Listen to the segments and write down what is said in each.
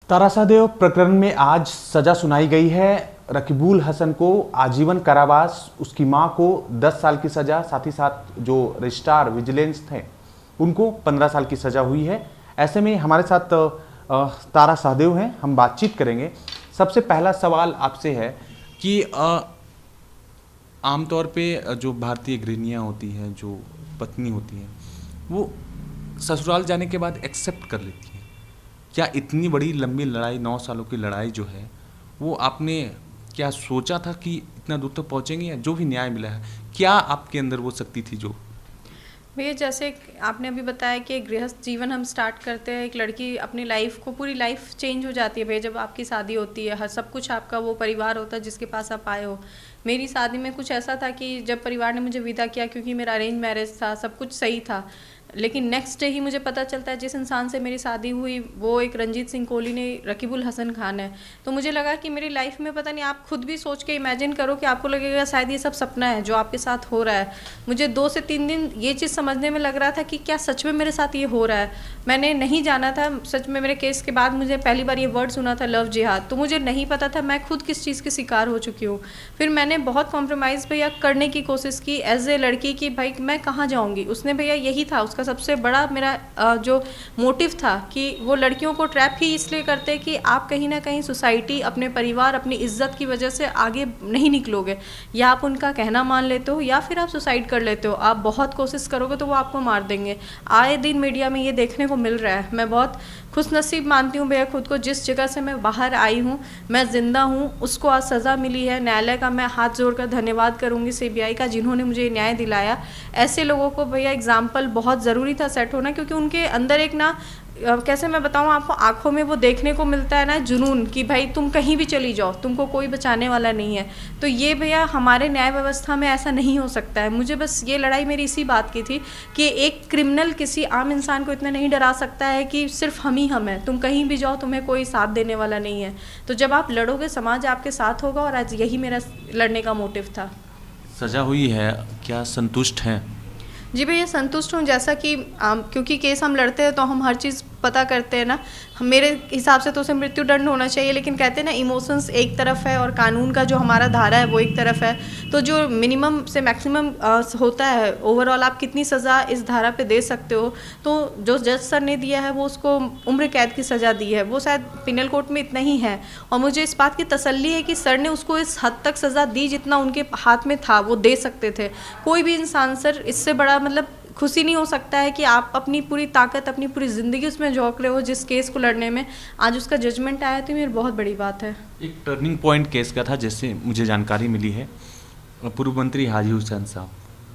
ताराशाह प्रकरण में आज सजा सुनाई गई है। रकीबुल हसन को आजीवन कारावास, उसकी मां को 10 साल की सजा, साथ ही साथ जो रजिस्ट्रार विजिलेंस थे उनको 15 साल की सजा हुई है। ऐसे में हमारे साथ ताराशाह हैं, हम बातचीत करेंगे। सबसे पहला सवाल आपसे है कि आमतौर पे जो भारतीय गृहिणियाँ होती हैं, जो पत्नी होती हैं, वो ससुराल जाने के बाद एक्सेप्ट कर लेती हैं। क्या इतनी बड़ी लंबी लड़ाई, 9 सालों की लड़ाई जो है, वो आपने क्या सोचा था कि इतना दूर तक पहुँचेंगे, या जो भी न्याय मिला है, क्या आपके अंदर वो शक्ति थी जो? भैया जैसे आपने अभी बताया कि गृहस्थ जीवन हम स्टार्ट करते हैं, एक लड़की अपनी लाइफ को, पूरी लाइफ चेंज हो जाती है भैया जब आपकी शादी होती है। हर सब कुछ आपका वो परिवार होता है जिसके पास आप आए हो। मेरी शादी में कुछ ऐसा था कि जब परिवार ने मुझे विदा किया, क्योंकि मेरा अरेंज मैरिज था, सब कुछ सही था, लेकिन नेक्स्ट डे ही मुझे पता चलता है जिस इंसान से मेरी शादी हुई वो एक रंजीत सिंह कोहली ने रकीबुल हसन खान है। तो मुझे लगा कि मेरी लाइफ में पता नहीं, आप खुद भी सोच के इमेजिन करो कि आपको लगेगा शायद ये सब सपना है जो आपके साथ हो रहा है। मुझे 2 से 3 दिन ये चीज़ समझने में लग रहा था कि क्या सच में मेरे साथ ये हो रहा है। मैंने नहीं जाना था सच में, मेरे केस के बाद मुझे पहली बार ये वर्ड सुना था लव जिहाद, तो मुझे नहीं पता था मैं खुद किस चीज़ की शिकार हो चुकी हूँ। फिर मैंने बहुत कॉम्प्रोमाइज़ भैया करने की कोशिश की एज ए लड़की कि भाई मैं कहाँ जाऊँगी। उसने भैया यही था उसका सबसे बड़ा मेरा जो मोटिव था कि वो लड़कियों को ट्रैप ही इसलिए करते कि आप कहीं ना कहीं सोसाइटी, अपने परिवार, अपनी इज्जत की वजह से आगे नहीं निकलोगे। या आप उनका कहना मान लेते हो या फिर आप सुसाइड कर लेते हो। आप बहुत कोशिश करोगे तो वो आपको मार देंगे। आए दिन मीडिया में ये देखने को मिल रहा है। मैं बहुत खुशनसीब मानती हूँ भैया खुद को, जिस जगह से मैं बाहर आई हूँ, मैं ज़िंदा हूँ, उसको आज सज़ा मिली है। न्यायालय का मैं हाथ जोड़कर धन्यवाद करूँगी, सीबीआई का, जिन्होंने मुझे न्याय दिलाया। ऐसे लोगों को भैया एग्जाम्पल बहुत ज़रूरी था सेट होना, क्योंकि उनके अंदर एक ना, कैसे मैं बताऊँ आपको, आंखों में वो देखने को मिलता है ना जुनून कि भाई तुम कहीं भी चली जाओ, तुमको कोई बचाने वाला नहीं है। तो ये भैया हमारे न्याय व्यवस्था में ऐसा नहीं हो सकता है। मुझे बस ये लड़ाई मेरी इसी बात की थी कि एक क्रिमिनल किसी आम इंसान को इतना नहीं डरा सकता है कि सिर्फ हम ही हम हैं, तुम कहीं भी जाओ तुम्हें कोई साथ देने वाला नहीं है। तो जब आप लड़ोगे समाज आपके साथ होगा, और आज यही मेरा लड़ने का मोटिव था। सजा हुई है, क्या संतुष्ट हैं? जी भैया संतुष्ट हूँ। जैसा कि क्योंकि केस हम लड़ते हैं तो हम हर चीज़ पता करते हैं ना। मेरे हिसाब से तो उसे मृत्यु दंड होना चाहिए, लेकिन कहते हैं ना इमोशंस एक तरफ है और कानून का जो हमारा धारा है वो एक तरफ है। तो जो मिनिमम से मैक्सिमम होता है, ओवरऑल आप कितनी सज़ा इस धारा पे दे सकते हो, तो जो जज सर ने दिया है वो उसको उम्र कैद की सज़ा दी है। वो शायद पिनल कोड में इतना ही है, और मुझे इस बात की तसल्ली है कि सर ने उसको इस हद तक सज़ा दी जितना उनके हाथ में था वो दे सकते थे। कोई भी इंसान सर इससे बड़ा मतलब खुशी नहीं हो सकता है कि आप अपनी पूरी ताकत, अपनी पूरी ज़िंदगी उसमें झोंक रहे हो जिस केस को लड़ने में। आज उसका जजमेंट आया तो मेरी बहुत बड़ी बात है। एक टर्निंग पॉइंट केस का था, जैसे मुझे जानकारी मिली है। पूर्व मंत्री हाजी हुसैन साहब,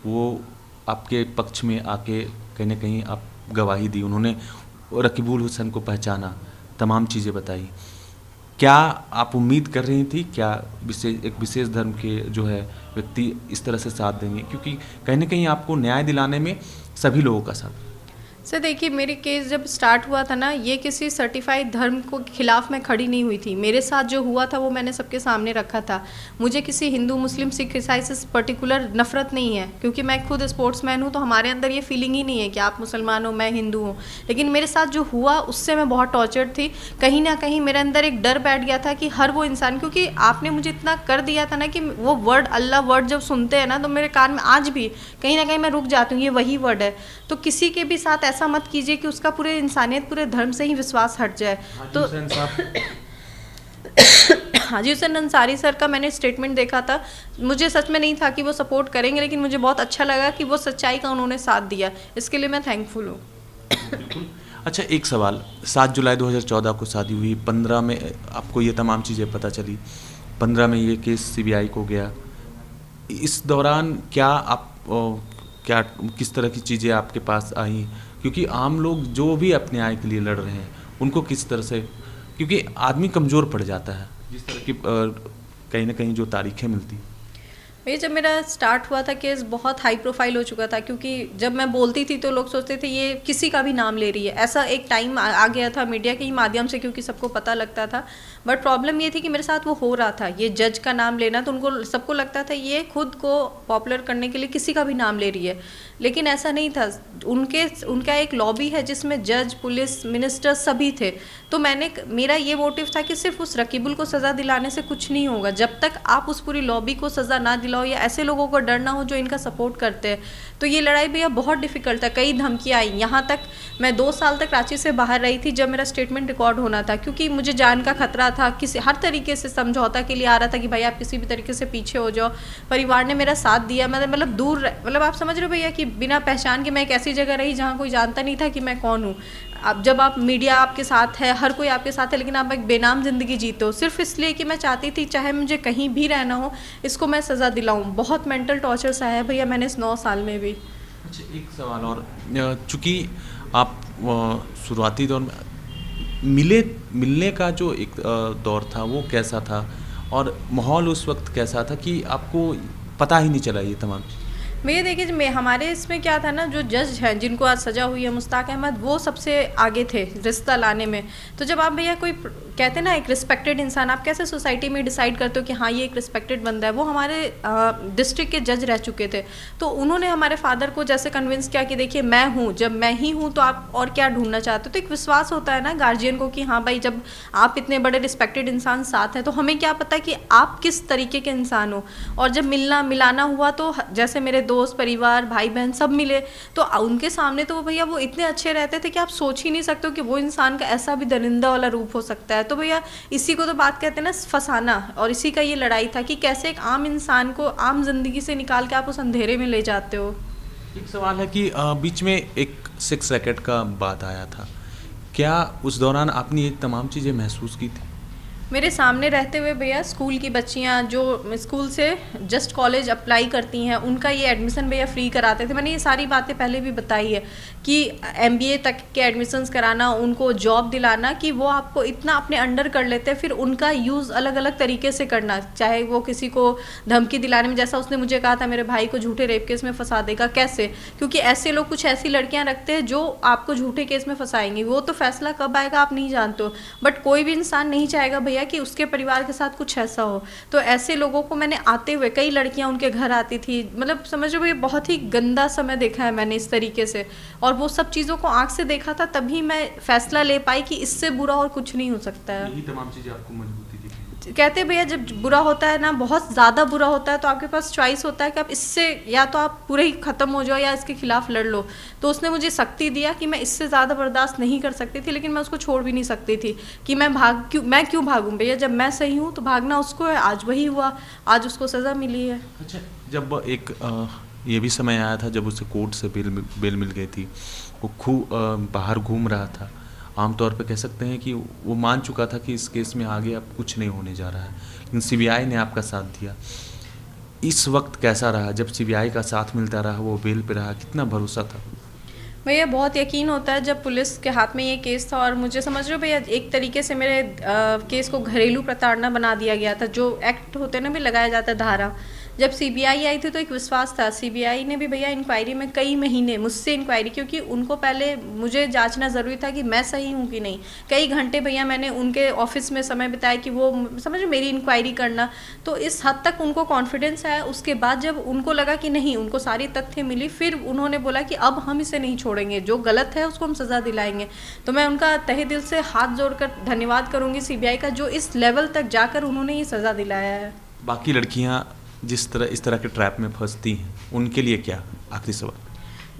वो आपके पक्ष में आके कहीं ना कहीं आप गवाही दी। उन्होंने रकीबुल हसन को पहचाना, तमाम चीज़ें बताई। क्या आप उम्मीद कर रही थी क्या एक विशेष धर्म के जो है व्यक्ति इस तरह से साथ देंगे? क्योंकि कहीं ना कहीं आपको न्याय दिलाने में सभी लोगों का साथ। सर देखिए, मेरी केस जब स्टार्ट हुआ था ना, ये किसी सर्टिफाइड धर्म को खिलाफ मैं खड़ी नहीं हुई थी। मेरे साथ जो हुआ था वो मैंने सबके सामने रखा था। मुझे किसी हिंदू, मुस्लिम, सिख, ईसाई से पर्टिकुलर नफरत नहीं है, क्योंकि मैं खुद स्पोर्ट्समैन हूँ, तो हमारे अंदर ये फीलिंग ही नहीं है कि आप मुसलमान हो मैं हिंदू हूँ। लेकिन मेरे साथ जो हुआ उससे मैं बहुत टॉर्चर्ड थी। कहीं ना कहीं मेरे अंदर एक डर बैठ गया था कि हर वो इंसान, क्योंकि आपने मुझे इतना कर दिया था ना कि वो वर्ड अल्लाह वर्ड जब सुनते हैं ना तो मेरे कान में आज भी कहीं ना कहीं मैं रुक जाती हूँ, ये वही वर्ड है। तो किसी के भी साथ ऐसा मत कीजिए कि उसका पूरे इंसानियत, पूरे धर्म से ही विश्वास हट जाए। तो हाजी हुसैन अंसारी सर का मैंने स्टेटमेंट देखा था, मुझे सच में नहीं था कि वो सपोर्ट करेंगे, लेकिन मुझे बहुत अच्छा लगा कि वो सच्चाई का उन्होंने साथ दिया। इसके लिए मैं थैंकफुल हूँ। अच्छा, एक सवाल, 7 जुलाई 2014 को शादी हुई, 15 में आपको ये तमाम चीज़ें पता चली, 15 में ये केस सीबीआई को गया। इस दौरान क्या किस तरह की चीज़ें आपके पास आई? क्योंकि आम लोग जो भी अपने न्याय के लिए लड़ रहे हैं उनको किस तरह से, क्योंकि आदमी कमज़ोर पड़ जाता है जिस तरह की कहीं ना कहीं जो तारीखें मिलती। ये जब मेरा स्टार्ट हुआ था केस बहुत हाई प्रोफाइल हो चुका था, क्योंकि जब मैं बोलती थी तो लोग सोचते थे ये किसी का भी नाम ले रही है। ऐसा एक टाइम आ गया था मीडिया के ही माध्यम से, क्योंकि सबको पता लगता था। बट प्रॉब्लम ये थी कि मेरे साथ वो हो रहा था, ये जज का नाम लेना, तो उनको सबको लगता था ये खुद को पॉपुलर करने के लिए किसी का भी नाम ले रही है। लेकिन ऐसा नहीं था। उनका एक लॉबी है जिसमें जज, पुलिस, मिनिस्टर सभी थे। तो मेरा ये मोटिव था कि सिर्फ उस रकीबुल को सज़ा दिलाने से कुछ नहीं होगा, जब तक आप उस पूरी लॉबी को सज़ा ना दिलाओ या ऐसे लोगों को डर ना हो जो इनका सपोर्ट करते हैं। तो ये लड़ाई भैया बहुत डिफिकल्ट था, कई धमकियाँ आई। यहाँ तक मैं 2 साल तक रांची से बाहर रही थी जब मेरा स्टेटमेंट रिकॉर्ड होना था, क्योंकि मुझे जान का खतरा था। किसी हर तरीके से समझौता के लिए आ रहा था कि भाई आप किसी भी तरीके से पीछे हो जाओ। परिवार ने मेरा साथ दिया। मतलब मतलब आप समझ रहे हो भैया कि बिना पहचान के मैं एक ऐसी जगह रही जहाँ कोई जानता नहीं था कि मैं कौन हूँ। अब जब आप मीडिया आपके साथ है, हर कोई आपके साथ है, लेकिन आप एक बेनाम ज़िंदगी जीते हो सिर्फ इसलिए कि मैं चाहती थी चाहे मुझे कहीं भी रहना हो, इसको मैं सज़ा दिलाऊं। बहुत मेंटल टॉर्चर सहा है भैया मैंने इस 9 साल में भी। अच्छा, एक सवाल और, चूँकि आप शुरुआती दौर में मिलने का जो एक दौर था वो कैसा था, और माहौल उस वक्त कैसा था कि आपको पता ही नहीं चला ये तमाम चीज़? भैया देखिए, हमारे इसमें क्या था ना, जो जज हैं जिनको आज सज़ा हुई है, मुश्ताक अहमद, वो सबसे आगे थे रिश्ता लाने में। तो जब आप भैया कोई कहते हैं ना एक रिस्पेक्टेड इंसान, आप कैसे सोसाइटी में डिसाइड करते हो कि हाँ ये एक रिस्पेक्टेड बंदा है। वो हमारे डिस्ट्रिक्ट के जज रह चुके थे। तो उन्होंने हमारे फादर को जैसे कन्विंस किया कि देखिए मैं हूँ, जब मैं ही हूँ तो आप और क्या ढूंढना चाहते हो। तो एक विश्वास होता है ना गार्जियन को कि हाँ भाई जब आप इतने बड़े रिस्पेक्टेड इंसान साथ हैं तो हमें क्या पता कि आप किस तरीके के इंसान हो। और जब मिलाना हुआ तो जैसे मेरे दोस्त, परिवार, भाई बहन सब मिले, तो उनके सामने तो भैया वो इतने अच्छे रहते थे कि आप सोच ही नहीं सकते हो कि वो इंसान का ऐसा भी दरिंदा वाला रूप हो सकता है। तो भैया इसी को तो बात कहते हैं ना फंसाना, और इसी का ये लड़ाई था कि कैसे एक आम इंसान को आम जिंदगी से निकाल के आप उस अंधेरे में ले जाते हो। एक सवाल है कि बीच में एक 6 रैकेट का बात आया था, क्या उस दौरान आपने ये तमाम चीज़ें महसूस की थी? मेरे सामने रहते हुए भैया स्कूल की बच्चियां जो स्कूल से जस्ट कॉलेज अप्लाई करती हैं, उनका ये एडमिशन भैया फ्री कराते थे। मैंने ये सारी बातें पहले भी बताई है कि MBA तक के एडमिशन्स कराना, उनको जॉब दिलाना, कि वो आपको इतना अपने अंडर कर लेते हैं, फिर उनका यूज़ अलग अलग तरीके से करना, चाहे वो किसी को धमकी दिलाने में, जैसा उसने मुझे कहा था मेरे भाई को झूठे रेप केस में फंसा देगा। कैसे? क्योंकि ऐसे लोग कुछ ऐसी लड़कियाँ रखते हैं जो आपको झूठे केस में फंसाएंगी। वो तो फैसला कब आएगा आप नहीं जानते हो, बट कोई भी इंसान नहीं चाहेगा भैया कि उसके परिवार के साथ कुछ ऐसा हो। तो ऐसे लोगों को मैंने आते हुए, कई लड़कियां उनके घर आती थी, मतलब समझ लो ये बहुत ही गंदा समय देखा है मैंने इस तरीके से, और वो सब चीज़ों को आंख से देखा था, तभी मैं फैसला ले पाई कि इससे बुरा और कुछ नहीं हो सकता है। यही तमाम चीज़ें आपको मजबूती दी। कहते हैं भैया जब बुरा होता है ना, बहुत ज़्यादा बुरा होता है, तो आपके पास चॉइस होता है कि आप इससे या तो आप पूरे ही ख़त्म हो जाओ या इसके खिलाफ लड़ लो। तो उसने मुझे शक्ति दिया कि मैं इससे ज़्यादा बर्दाश्त नहीं कर सकती थी, लेकिन मैं उसको छोड़ भी नहीं सकती थी कि मैं क्यों भागूं भैया, जब मैं सही हूँ तो भागना उसको है। आज वही हुआ, आज उसको सज़ा मिली है। अच्छा, जब एक ये भी समय आया था जब उसे कोर्ट से बेल मिल गई थी, वो बाहर घूम रहा था, आमतौर पे कह सकते हैं कि वो मान चुका था कि इस केस में आगे अब कुछ नहीं होने जा रहा है, लेकिन CBI ने आपका साथ दिया। इस वक्त कैसा रहा जब CBI का साथ मिलता रहा, वो बेल पे रहा, कितना भरोसा था? भैया बहुत यकीन होता है जब पुलिस के हाथ में ये केस था, और मुझे समझ रहे हो भैया एक तरीके से मेरे केस को घरेलू प्रताड़ना बना दिया गया था, जो एक्ट होते हैं ना भी लगाया जाता है धारा। जब CBI आई थी तो एक विश्वास था। CBI ने भी भैया इंक्वायरी में कई महीने मुझसे इंक्वायरी, क्योंकि उनको पहले मुझे जांचना ज़रूरी था कि मैं सही हूँ कि नहीं। कई घंटे भैया मैंने उनके ऑफिस में समय बिताया कि वो समझो मेरी इंक्वायरी करना। तो इस हद तक उनको कॉन्फिडेंस आया। उसके बाद जब उनको लगा कि नहीं, उनको सारी तथ्य मिली, फिर उन्होंने बोला कि अब हम इसे नहीं छोड़ेंगे, जो गलत है उसको हम सज़ा दिलाएंगे। तो मैं उनका तहे दिल से हाथ जोड़कर धन्यवाद करूँगी CBI का, जो इस लेवल तक जाकर उन्होंने ये सज़ा दिलाया है। बाकी लड़कियां इस तरह के ट्रैप में फंसती हैं, उनके लिए क्या? आखिरी सवाल।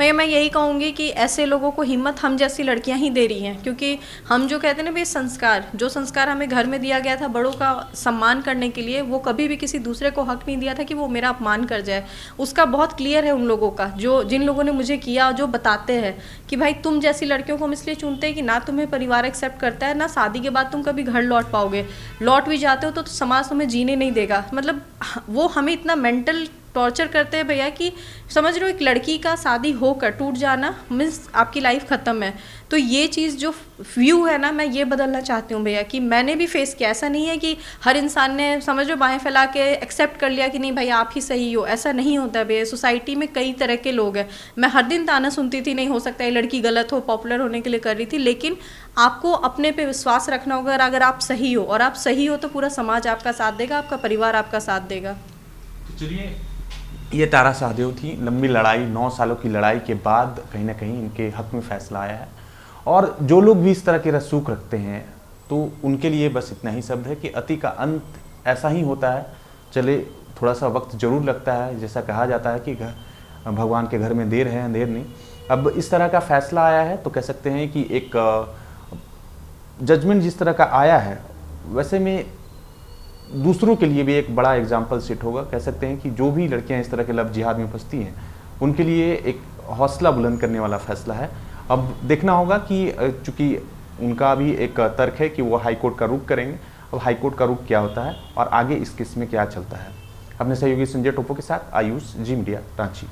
मैं यही कहूँगी कि ऐसे लोगों को हिम्मत हम जैसी लड़कियां ही दे रही हैं, क्योंकि हम जो कहते हैं ना भाई जो संस्कार हमें घर में दिया गया था बड़ों का सम्मान करने के लिए, वो कभी भी किसी दूसरे को हक नहीं दिया था कि वो मेरा अपमान कर जाए। उसका बहुत क्लियर है उन लोगों का, जिन लोगों ने मुझे किया, जो बताते हैं कि भाई तुम जैसी लड़कियों को हम इसलिए चुनते हैं कि ना तुम्हें परिवार एक्सेप्ट करता है, ना शादी के बाद तुम कभी घर लौट पाओगे, लौट भी जाते हो तो समाज तुम्हें जीने नहीं देगा। मतलब वो हमें इतना मेंटल टॉर्चर करते हैं भैया कि समझ रहे हो, एक लड़की का शादी होकर टूट जाना मीन्स आपकी लाइफ ख़त्म है। तो ये चीज़ जो व्यू है ना, मैं ये बदलना चाहती हूँ भैया कि मैंने भी फेस किया। ऐसा नहीं है कि हर इंसान ने समझ लो बाहें फैला के एक्सेप्ट कर लिया कि नहीं भाई आप ही सही हो, ऐसा नहीं होता है भैया। सोसाइटी में कई तरह के लोग हैं। मैं हर दिन ताना सुनती थी, नहीं हो सकता ये लड़की गलत हो, पॉपुलर होने के लिए कर रही थी, लेकिन आपको अपने पे विश्वास रखना होगा। अगर आप सही हो, और आप सही हो, तो पूरा समाज आपका साथ देगा, आपका परिवार आपका साथ देगा। तो चलिए, ये तारा शाहदेव थी। लंबी लड़ाई, 9 सालों की लड़ाई के बाद कहीं ना कहीं इनके हक में फैसला आया है। और जो लोग भी इस तरह के रसूख रखते हैं तो उनके लिए बस इतना ही शब्द है कि अति का अंत ऐसा ही होता है। चले, थोड़ा सा वक्त जरूर लगता है, जैसा कहा जाता है कि भगवान के घर में देर है अंधेर नहीं। अब इस तरह का फैसला आया है तो कह सकते हैं कि एक जजमेंट जिस तरह का आया है, वैसे में दूसरों के लिए भी एक बड़ा एग्जाम्पल सेट होगा। कह सकते हैं कि जो भी लड़कियां इस तरह के लव जिहाद में फंसती हैं उनके लिए एक हौसला बुलंद करने वाला फैसला है। अब देखना होगा कि चूंकि उनका भी एक तर्क है कि वो हाई कोर्ट का रुख करेंगे। अब हाई कोर्ट का रुख क्या होता है और आगे इस केस में क्या चलता है। अपने सहयोगी संजय टोपो के साथ आयुष, जी मीडिया, रांची।